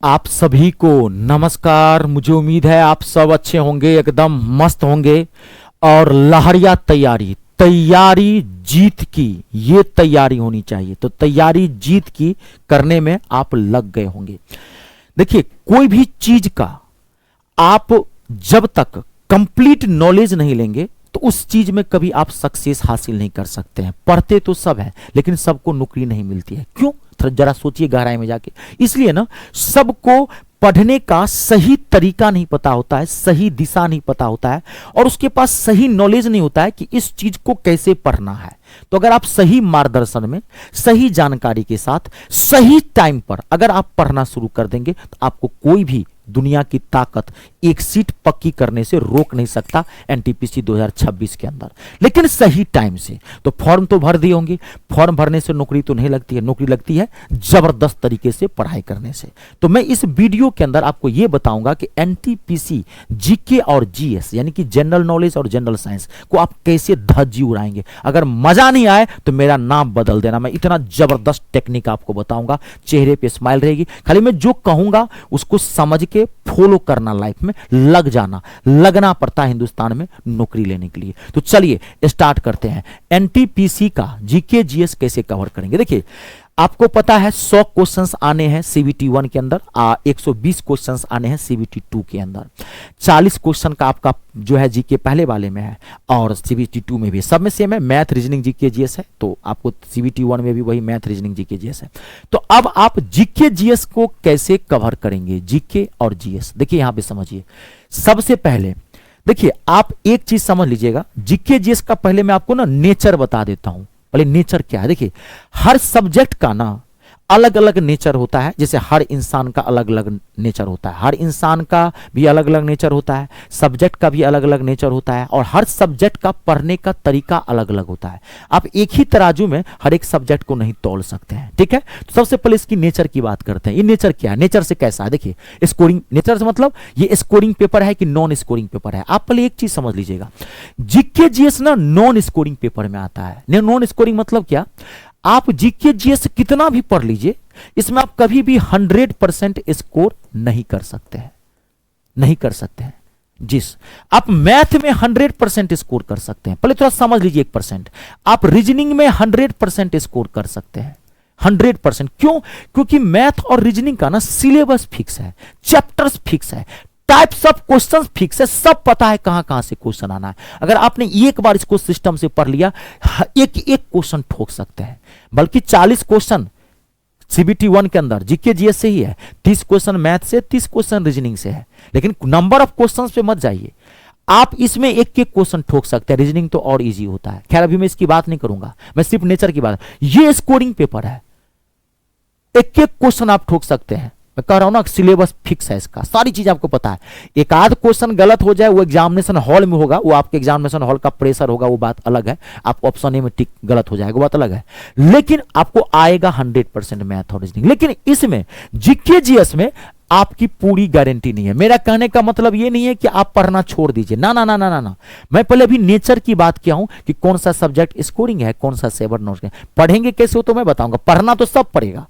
आप सभी को नमस्कार। मुझे उम्मीद है आप सब अच्छे होंगे, एकदम मस्त होंगे। और लहरिया तैयारी तैयारी जीत की, ये तैयारी होनी चाहिए। तो तैयारी जीत की करने में आप लग गए होंगे। देखिए, कोई भी चीज का आप जब तक कंप्लीट नॉलेज नहीं लेंगे तो उस चीज में कभी आप सक्सेस हासिल नहीं कर सकते हैं। पढ़ते तो सब है लेकिन सबको नौकरी नहीं मिलती है। क्यों? जरा सोचिए गहराई में जाके। इसलिए ना, सबको पढ़ने का सही तरीका नहीं पता होता है, सही दिशा नहीं पता होता है, और उसके पास सही नॉलेज नहीं होता है कि इस चीज को कैसे पढ़ना है। तो अगर आप सही मार्गदर्शन में, सही जानकारी के साथ, सही टाइम पर अगर आप पढ़ना शुरू कर देंगे तो आपको कोई भी दुनिया की ताकत एक सीट पक्की करने से रोक नहीं सकता एनटीपीसी 2026 के अंदर। लेकिन सही टाइम से। तो फॉर्म तो भर दिए होंगे। फॉर्म भरने से नौकरी तो नहीं लगती है, नौकरी लगती है जबरदस्त तरीके से पढ़ाई करने से। तो मैं इस वीडियो के अंदर आपको यह बताऊंगा कि एनटीपीसी जीके और जीएस यानी कि जनरल नॉलेज और जनरल साइंस को आप कैसे धज्जी उड़ाएंगे। अगर मजा नहीं आए तो मेरा नाम बदल देना। मैं इतना जबरदस्त टेक्निक आपको बताऊंगा, चेहरे पे स्माइल रहेगी। खाली मैं जो कहूंगा उसको समझ के फॉलो करना, लाइफ में लग जाना। लगना पड़ता है हिंदुस्तान में नौकरी लेने के लिए। तो चलिए स्टार्ट करते हैं। एनटीपीसी का जीके जीएस कैसे कवर करेंगे। देखिए, आपको पता है 100 क्वेश्चंस आने हैं सीबीटी 1 के अंदर, 120 क्वेश्चंस आने हैं सीबीटी 2 के अंदर। 40 क्वेश्चन का आपका जो है जीके पहले वाले में है और सीबीटी 2 में भी सब में सेम है। मैथ रीजनिंग जीके जीएस है, तो आपको सीबीटी 1 में भी वही मैथ रीजनिंग जीके जीएस है। तो अब आप जीके जीएस को कैसे कवर करेंगे, जीके और जीएस। देखिए यहां पे समझिए। सबसे पहले देखिए, आप एक चीज समझ लीजिएगा। जीके जीएस का पहले मैं आपको ना नेचर बता देता हूं। पहले नेचर क्या है। देखिए, हर सब्जेक्ट का ना अलग अलग नेचर होता है। जैसे हर इंसान का अलग अलग नेचर होता है, हर इंसान का भी अलग अलग नेचर होता है, सब्जेक्ट का भी अलग अलग नेचर होता है, और हर सब्जेक्ट का पढ़ने का तरीका अलग अलग होता है। आप एक ही तराजू में हर एक सब्जेक्ट को नहीं तौल सकते हैं, ठीक है। तो सबसे पहले इसकी नेचर की बात करते हैं। ये नेचर क्या है, नेचर से कैसा है। देखिए, स्कोरिंग नेचर से मतलब ये स्कोरिंग पेपर है कि नॉन स्कोरिंग पेपर है। आप पहले एक चीज समझ लीजिएगा, जीके जीएस ना नॉन स्कोरिंग पेपर में आता है। नॉन स्कोरिंग मतलब क्या, आप जीके जीएस कितना भी पढ़ लीजिए, इसमें आप कभी भी 100% स्कोर नहीं कर सकते हैं, नहीं कर सकते हैं। जिस आप मैथ में 100% स्कोर कर सकते हैं, पहले थोड़ा समझ लीजिए 1%। आप रीजनिंग में 100% स्कोर कर सकते हैं, 100%। क्यों? क्योंकि मैथ और रीजनिंग का ना सिलेबस फिक्स है, चैप्टर्स फिक्स है, टाइप्स ऑफ क्वेश्चंस फिक्स है, सब पता है कहां कहां से क्वेश्चन आना है। अगर आपने एक बार इसको सिस्टम से पढ़ लिया, एक एक क्वेश्चन ठोक सकते हैं। बल्कि 40 क्वेश्चन सीबीटी 1 के अंदर जीके जीएस से ही है, 30 क्वेश्चन मैथ से, 30 क्वेश्चन रीजनिंग से है। लेकिन नंबर ऑफ क्वेश्चंस पे मत जाइए, आप इसमें एक एक क्वेश्चन ठोक सकते हैं। रीजनिंग तो और इजी होता है। खैर, अभी मैं इसकी बात नहीं करूंगा, मैं सिर्फ नेचर की बात। ये स्कोरिंग पेपर है, एक एक क्वेश्चन आप ठोक सकते हैं। मैं कह रहा हूं ना, सिलेबस फिक्स है इसका, सारी चीज आपको पता है। एक आध क्वेश्चन गलत हो जाए, वो एग्जामिनेशन हॉल में होगा, वो आपके एग्जामिनेशन हॉल का प्रेशर होगा, वो बात अलग है। आप ऑप्शन ए में टिक गलत हो जाएगा, वो बात अलग है। लेकिन आपको आएगा 100% मैथ और रीजनिंग। लेकिन इसमें जीके जीएस में आपकी पूरी गारंटी नहीं है। मेरा कहने का मतलब ये नहीं है कि आप पढ़ना छोड़ दीजिए, ना ना ना ना ना ना। मैं पहले अभी नेचर की बात किया हूं कि कौन सा सब्जेक्ट स्कोरिंग है, कौन सा सेवर नोट है। पढ़ेंगे कैसे हो तो मैं बताऊंगा, पढ़ना तो सब पड़ेगा।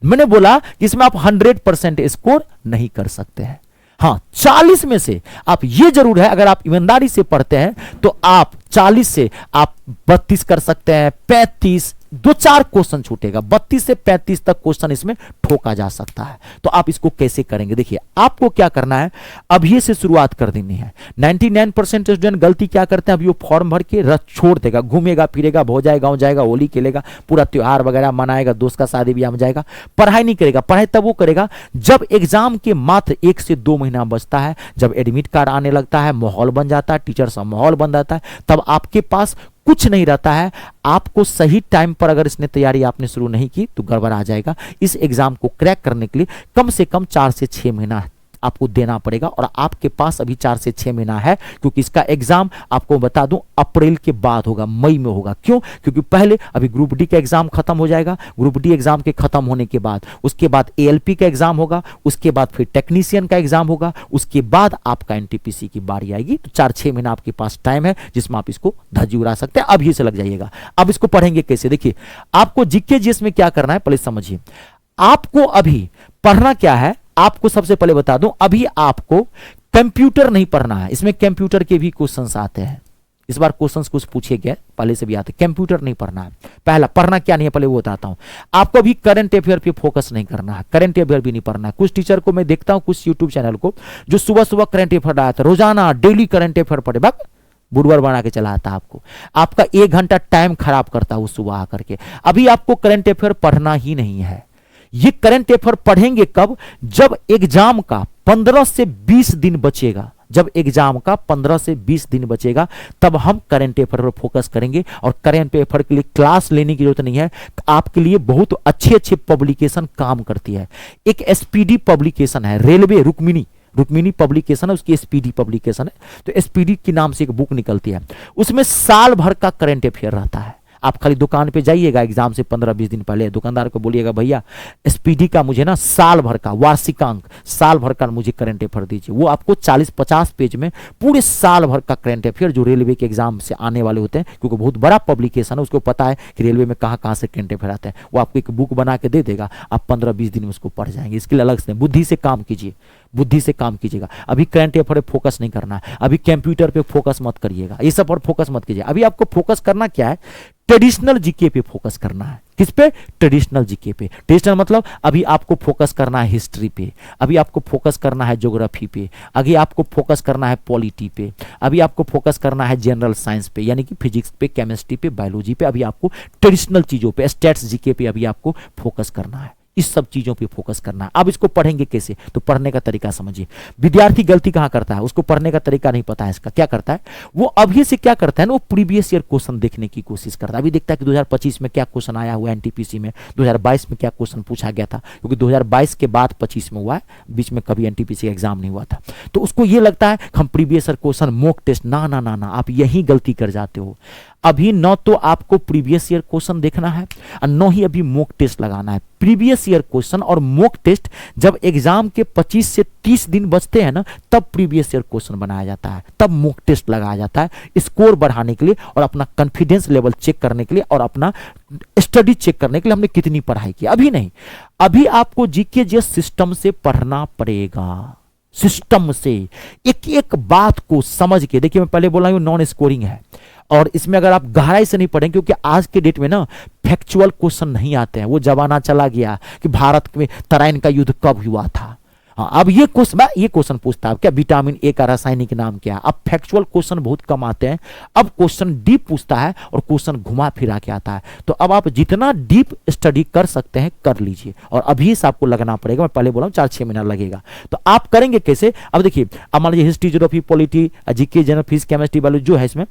मैंने बोला कि इसमें आप 100% स्कोर नहीं कर सकते हैं। हाँ, 40 में से आप ये जरूर है, अगर आप ईमानदारी से पढ़ते हैं तो आप 40 से आप 32 कर सकते हैं, 35, 2-4 क्वेश्चन छूटेगा, 32 से 35 तक क्वेश्चन इसमें ठोका जा सकता है। तो आप इसको कैसे करेंगे। देखिए, आपको क्या करना है, अभी से शुरुआत कर देनी है। 99% स्टूडेंट गलती क्या करते हैं, अभी वो फॉर्म भर के रथ छोड़ देगा, घूमेगा फिरेगा, भौजाए गांव जाएगा, होली खेलेगा, पूरा त्योहार वगैरह मनाएगा, दोस्त का शादी ब्याह में जाएगा, पढ़ाई नहीं करेगा। पढ़ाई तब वो करेगा जब एग्जाम के मात्र 1 से 2 महीना बचता है, जब एडमिट कार्ड आने लगता है, माहौल बन जाता है, टीचर सा माहौल बन जाता है, तब आपके पास कुछ नहीं रहता है। आपको सही टाइम पर अगर इसने तैयारी आपने शुरू नहीं की तो गड़बड़ आ जाएगा। इस एग्जाम को क्रैक करने के लिए कम से कम 4 से 6 महीना आपको देना पड़ेगा, और आपके पास अभी 4 से 6 महीना है। क्योंकि इसका एग्जाम आपको बता दूं अप्रैल के बाद होगा, मई में होगा। क्यों? क्योंकि पहले अभी ग्रुप डी का एग्जाम खत्म हो जाएगा, ग्रुप डी एग्जाम के खत्म होने के बाद उसके बाद एएलपी का एग्जाम होगा, उसके बाद फिर टेक्नीशियन का एग्जाम होगा, उसके बाद आपका एनटीपीसी की बारी आएगी। तो 4-6 महीना आपके पास टाइम है जिसमें आप इसको धज्जी उड़ा सकते हैं। अभी से लग जाइएगा। अब इसको पढ़ेंगे कैसे। देखिए, आपको जीके जीएस में क्या करना है पहले समझिए। आपको अभी पढ़ना क्या है, आपको सबसे पहले बता दूं, अभी आपको कंप्यूटर नहीं पढ़ना है, इसमें कंप्यूटर के भी क्वेश्चंस आते हैं, इस बार क्वेश्चंस कुछ पूछे गए, पहले से भी आते। कंप्यूटर नहीं पढ़ना है, पहला पढ़ना क्या नहीं है पहले वो बताता हूं। आपको भी करंट अफेयर पे फोकस नहीं करना है, करंट अफेयर भी नहीं पढ़ना है। कुछ टीचर को मैं देखता हूं, कुछ यूट्यूब चैनल को, जो सुबह सुबह करंट अफेयर डालता है, रोजाना डेली करंट अफेयर पढ़े, बस बुढ़वर बना के चलाता आपको, आपका 1 घंटा टाइम खराब करता है वो सुबह आकर के। अभी आपको करंट अफेयर पढ़ना ही नहीं है। ये करंट अफेयर पढ़ेंगे कब? जब एग्जाम का 15 से 20 दिन बचेगा, जब एग्जाम का 15 से 20 दिन बचेगा तब हम करंट अफेयर पर फोकस करेंगे। और करंट अफेयर के लिए क्लास लेने की जरूरत नहीं है, आपके लिए बहुत अच्छे अच्छे पब्लिकेशन काम करती है। एक एसपीडी पब्लिकेशन है, रेलवे रुक्मिणी पब्लिकेशन है, उसकी एसपीडी पब्लिकेशन है, तो एसपीडी के नाम से एक बुक निकलती है, उसमें साल भर का करंट अफेयर रहता है। आप खाली दुकान पे जाइएगा एग्जाम से 15-20 दिन पहले, दुकानदार को बोलिएगा भैया एसपीडी का मुझे ना साल भर का वार्षिकांक, साल भर का मुझे करंट अफेयर दीजिए। वो आपको 40-50 पेज में पूरे साल भर का करंट अफेयर जो रेलवे के एग्जाम से आने वाले होते हैं, क्योंकि बहुत बड़ा पब्लिकेशन है, उसको पता है कि रेलवे में कहाँ कहाँ से करंट अफेयर आते हैं, वो आपको एक बुक बना के दे देगा, आप 15-20 दिन में उसको पढ़ जाएंगे। इसके लिए अलग से बुद्धि से काम कीजिए, बुद्धि से काम कीजिएगा। अभी करंट अफेयर पे फोकस नहीं करना है, अभी कंप्यूटर पे फोकस मत करिएगा, ये सब पर फोकस मत कीजिए। अभी आपको फोकस करना क्या है? ट्रेडिशनल जीके पे फोकस करना है। किस पे? ट्रेडिशनल जीके पे। ट्रेडिशनल मतलब अभी आपको फोकस करना है हिस्ट्री पे, अभी आपको फोकस करना है ज्योग्राफी पे, अभी आपको फोकस करना है पॉलिटी पे, अभी आपको फोकस करना है जनरल साइंस पे, यानी कि फिजिक्स पे, केमिस्ट्री पे, बायोलॉजी पे। अभी आपको ट्रेडिशनल चीजों पे, स्टैट्स जीके पे अभी आपको फोकस करना है, इस सब चीजों पे फोकस करना है। अब इसको पढ़ेंगे कैसे? तो पढ़ने का तरीका समझिए। विद्यार्थी गलती कहां करता है? उसको पढ़ने का तरीका नहीं पता है इसका। क्या करता है वो? अभी से क्या करता है ना, वो प्रीवियस ईयर क्वेश्चन देखने की कोशिश करता है। अभी देखता है कि 2025 में क्या क्वेश्चन आया हुआ है एनटीपीसी में, 2022 में क्या क्वेश्चन पूछा गया था, क्योंकि 2022 के बाद 25 में हुआ है, बीच में कभी एनटीपीसी एग्जाम नहीं हुआ था। तो उसको ये लगता है हम previous year question mock test, ना ना ना ना, आप यही गलती कर जाते हो। अभी न तो आपको प्रीवियस ईयर क्वेश्चन देखना है और न ही अभी मॉक टेस्ट लगाना है। प्रीवियस ईयर क्वेश्चन और मॉक टेस्ट जब एग्जाम के 25 से 30 दिन बचते हैं ना, तब प्रीवियस ईयर क्वेश्चन बनाया जाता है, तब मॉक टेस्ट लगाया जाता है, स्कोर बढ़ाने के लिए और अपना कॉन्फिडेंस लेवल चेक करने के लिए और अपना स्टडी चेक करने के लिए हमने कितनी पढ़ाई की। अभी नहीं, अभी आपको जीके जीएस सिस्टम से पढ़ना पड़ेगा, सिस्टम से एक एक बात को समझ के। देखिए मैं पहले बोला हूं नॉन स्कोरिंग है, और इसमें अगर आप गहराई से नहीं पढ़ेंगे, क्योंकि आज के डेट में ना फैक्चुअल क्वेश्चन नहीं आते हैं, वो जमाना चला गया कि भारत में तराइन का युद्ध कब हुआ था। हाँ, अब ये क्वेश्चन पूछता है क्या विटामिन ए का रासायनिक नाम क्या है। अब फैक्चुअल क्वेश्चन बहुत कम आते हैं, अब क्वेश्चन डीप पूछता है और क्वेश्चन घुमा फिरा के आता है। तो अब आप जितना डीप स्टडी कर सकते हैं कर लीजिए, और अभी से आपको लगना पड़ेगा। मैं पहले बोला 4-6 महीना लगेगा। तो आप करेंगे कैसे? अब देखिए, अब मान लीजिए history, geography, polity, GK, general, physics, chemistry, biology जो है इसमें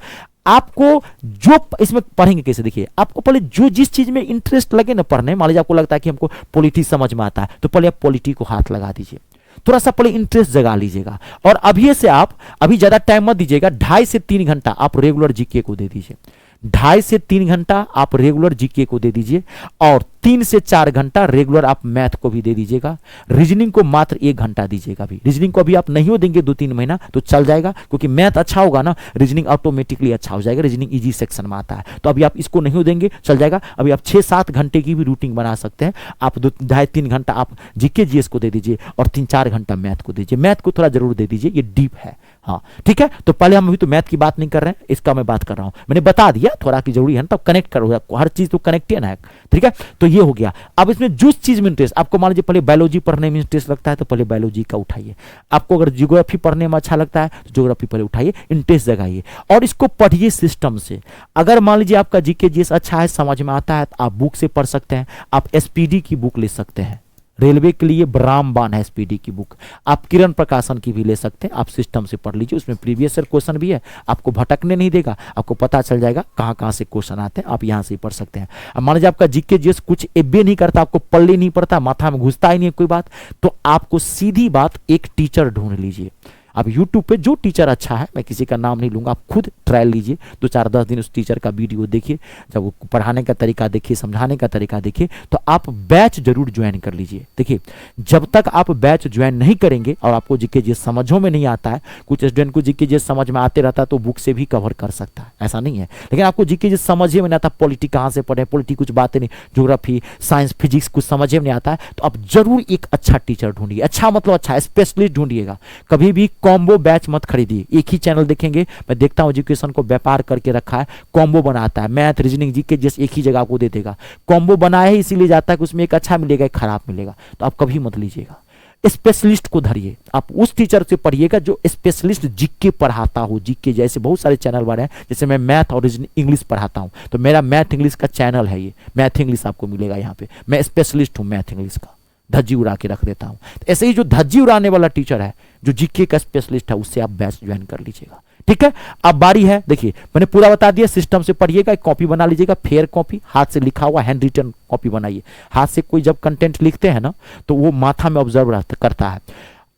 आपको जो इसमें पढ़ेंगे कैसे? देखिए, आपको पहले जो जिस चीज में इंटरेस्ट लगे ना पढ़ने, मान लीजिए आपको लगता है कि हमको पॉलिटी समझ में आता है, तो पहले आप पॉलिटी को हाथ लगा दीजिए, थोड़ा सा पहले इंटरेस्ट जगा लीजिएगा। और अभी से आप अभी ज्यादा टाइम मत दीजिएगा, 2.5 से 3 घंटा आप रेगुलर जीके को दे दीजिए, 2.5 से 3 घंटा आप रेगुलर जीके को दे दीजिए, और 3 से 4 घंटा रेगुलर आप मैथ को भी दे दीजिएगा। रीजनिंग को मात्र 1 घंटा दीजिएगा। भी रीजनिंग को अभी आप नहीं हो देंगे 2-3 महीना तो चल जाएगा, क्योंकि मैथ अच्छा होगा ना, रीजनिंग ऑटोमेटिकली अच्छा हो जाएगा, रीजनिंग इजी सेक्शन में आता है। तो अभी आप इसको नहीं हो देंगे, चल जाएगा। अभी आप 6-7 घंटे की भी रूटीन बना सकते हैं। आप 2.5-3 घंटा आप जीके जीएस को दे दीजिए और 3-4 घंटा मैथ को दीजिए। मैथ को थोड़ा जरूर दे दीजिए, ये डीप है। हाँ ठीक है, तो पहले हम अभी तो मैथ की बात नहीं कर रहे हैं, इसका मैं बात कर रहा हूं। मैंने बता दिया थोड़ा की जरूरी है ना, तब कनेक्ट करो, हर चीज तो कनेक्ट है ना, ठीक है। तो ये हो गया। अब इसमें जिस चीज में इंटरेस्ट, आपको मान लीजिए पहले बायोलॉजी पढ़ने में इंटरेस्ट लगता है तो पहले बायोलॉजी का उठाइए। आपको अगर ज्योग्राफी पढ़ने में अच्छा लगता है तो ज्योग्राफी पहले उठाइए, इंटरेस्ट जगाइए और इसको पढ़िए सिस्टम से। अगर मान लीजिए आपका जीके जीएस अच्छा है, समझ में आता है, तो आप बुक से पढ़ सकते हैं। आप एसपीडी की बुक ले सकते हैं, रेलवे के लिए रामबाण है एसपीडी की बुक। आप किरण प्रकाशन की भी ले सकते हैं, आप सिस्टम से पढ़ लीजिए, उसमें प्रीवियस ईयर क्वेश्चन भी है, आपको भटकने नहीं देगा, आपको पता चल जाएगा कहाँ कहाँ से क्वेश्चन आते हैं, आप यहाँ से पढ़ सकते हैं। अब मान लीजिए आपका जीके जीएस कुछ एबे नहीं करता, आपको पढ़ नहीं पड़ता, माथा में घुसता ही नहीं है कोई बात, तो आपको सीधी बात एक टीचर ढूंढ लीजिए। अब यूट्यूब पे जो टीचर अच्छा है, मैं किसी का नाम नहीं लूँगा, आप खुद ट्रायल लीजिए, 2 4 10 दिन उस टीचर का वीडियो देखिए, जब वो पढ़ाने का तरीका देखिए, समझाने का तरीका देखिए, तो आप बैच जरूर ज्वाइन कर लीजिए। देखिए जब तक आप बैच ज्वाइन नहीं करेंगे और आपको जीके जी समझों में नहीं आता है, कुछ स्टूडेंट को जीके जी समझ में आते रहता है तो बुक से भी कवर कर सकता है, ऐसा नहीं है, लेकिन आपको जीके जी समझ में नहीं आता, पॉलिटी कहाँ से पढ़े, पॉलिटी कुछ बातें नहीं, ज्योग्राफी साइंस फिजिक्स कुछ समझ में नहीं आता है, तो आप जरूर एक अच्छा टीचर ढूंढिए, अच्छा मतलब अच्छा स्पेशलिस्ट ढूंढिएगा। कभी भी कॉम्बो बैच मत खरीदिए, एक ही चैनल देखेंगे, मैं देखता हूं एजुकेशन को व्यापार करके रखा है, कॉम्बो बनाता है, मैथ रीजनिंग जीके जैसे एक ही जगह आपको दे देगा, कॉम्बो बनाया है इसीलिए जाता है कि उसमें एक अच्छा मिलेगा एक खराब मिलेगा, तो आप कभी मत लीजिएगा। स्पेशलिस्ट को धरिए, आप उस टीचर से पढ़िएगा जो स्पेशलिस्ट जीके पढ़ाता हो, जीके जैसे बहुत सारे चैनल वाले हैं, जैसे मैं मैथ और इंग्लिश पढ़ाता हूं, तो मेरा मैथ इंग्लिश का चैनल है, ये मैथ इंग्लिश आपको मिलेगा यहाँ पे, मैं स्पेशलिस्ट हूँ मैथ इंग्लिश का, धज्जी उड़ा के रख देता हूं। तो ऐसे ही जो धज्जी उड़ाने वाला टीचर है, जो जीके का स्पेशलिस्ट है, उससे आप बैच ज्वाइन कर लीजिएगा, ठीक है। अब बारी है, देखिए मैंने पूरा बता दिया, सिस्टम से पढ़िएगा, एक कॉपी बना लीजिएगा, फेयर कॉपी, हाथ से लिखा हुआ हैंड रिटन कॉपी बनाइए। हाथ से कोई जब कंटेंट लिखते हैं ना, तो वो माथा में ऑब्जर्व करता है।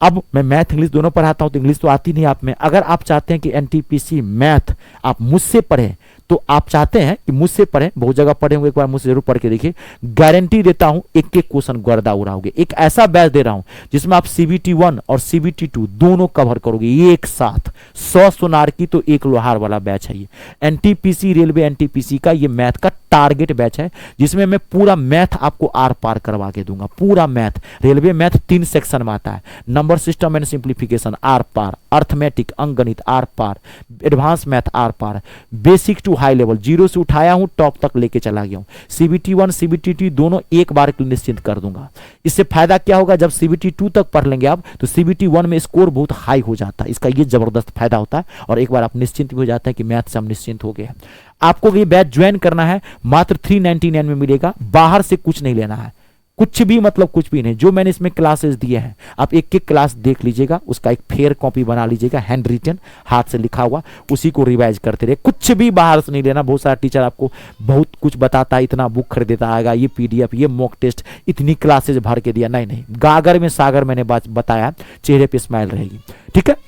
अब मैं मैथ इंग्लिश दोनों पढ़ाता हूं, तो इंग्लिश तो आती नहीं आप में, अगर आप चाहते हैं कि एनटीपीसी मैथ आप मुझसे पढ़ें, तो आप चाहते हैं कि मुझसे पढ़ें, बहुत जगह पढ़े होंगे, एक बार मुझसे जरूर पढ़ के देखिए, गारंटी देता हूं एक एक क्वेश्चन गर्दा उड़ाओगे। एक ऐसा बैच दे रहा हूं जिसमें आप CBT 1 और CBT 2 दोनों कवर करोगे एक साथ, 100 सोनार की तो एक लोहार वाला बैच है ये। एनटीपीसी रेलवे एनटीपीसी का ये मैथ का टारगेट बैच है, जिसमें मैं पूरा मैथ आपको आर पार करवा के दूंगा, पूरा मैथ। रेलवे मैथ 3 सेक्शन में आता है, नंबर सिस्टम एंड सिंप्लीफिकेशन आर पार, अर्थमेटिक अंकगणित आर पार, एडवांस मैथ आर पार, basic to high level, zero से उठाया हूं टॉप तक लेके चला गया हूं। CBT 1 CBT 2 दोनों एक बार के लिए निश्चिंत कर दूंगा। इससे फायदा क्या होगा, जब CBT 2 तक पढ़ लेंगे आप, तो CBT 1 में स्कोर बहुत हाई हो जाता है, इसका ये जबरदस्त फायदा होता है, और एक बार आप निश्चिंत भी हो जाते हैं कि मैथ से हम निश्चिंत हो गए हैं। आपको ये बैच ज्वाइन करना है, मात्र 399 में मिलेगा, बाहर से कुछ नहीं लेना है, कुछ भी मतलब कुछ भी नहीं। जो मैंने इसमें क्लासेस दिए हैं, आप एक एक क्लास देख लीजिएगा, उसका एक फेयर कॉपी बना लीजिएगा, हैंड रिटन हाथ से लिखा हुआ, उसी को रिवाइज करते रहे, कुछ भी बाहर से नहीं लेना। बहुत सारा टीचर आपको बहुत कुछ बताता है, इतना बुक खरीदेता आएगा, ये PDF, ये मॉक टेस्ट, इतनी क्लासेस भर के दिया, नहीं नहीं, गागर में सागर मैंने बताया, चेहरे पे स्माइल रहेगी, ठीक है।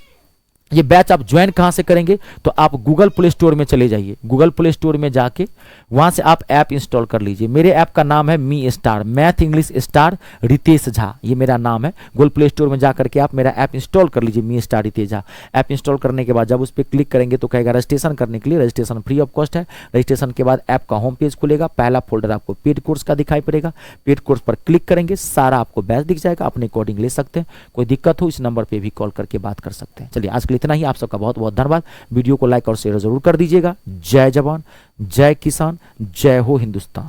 ये बैच आप ज्वाइन कहां से करेंगे, तो आप गूगल प्ले स्टोर में चले जाइए, गूगल प्ले स्टोर में जाके वहां से आप ऐप इंस्टॉल कर लीजिए। मेरे ऐप का नाम है me star, math English star Ritesh Jha, ये मेरा नाम है। गूगल प्ले स्टोर में जाकर के आप मेरा ऐप इंस्टॉल कर लीजिए, me star Ritesh Jha. App install करने के बाद जब उस पर क्लिक करेंगे तो कहेगा रजिस्ट्रेशन करने के लिए, रजिस्ट्रेशन फ्री ऑफ कॉस्ट है। रजिस्ट्रेशन के बाद ऐप का होम पेज खुलेगा, पहला फोल्डर आपको पेड कोर्स का दिखाई पड़ेगा, पेड कोर्स पर क्लिक करेंगे, सारा आपको बैच दिख जाएगा, अपने अकॉर्डिंग ले सकते हैं। कोई दिक्कत हो इस नंबर पर भी कॉल करके बात कर सकते हैं। चलिए आज के लिए इतना ही, आप सबका बहुत बहुत धन्यवाद। वीडियो को लाइक और शेयर जरूर कर दीजिएगा। जय जवान, जय किसान, जय हो हिंदुस्तान।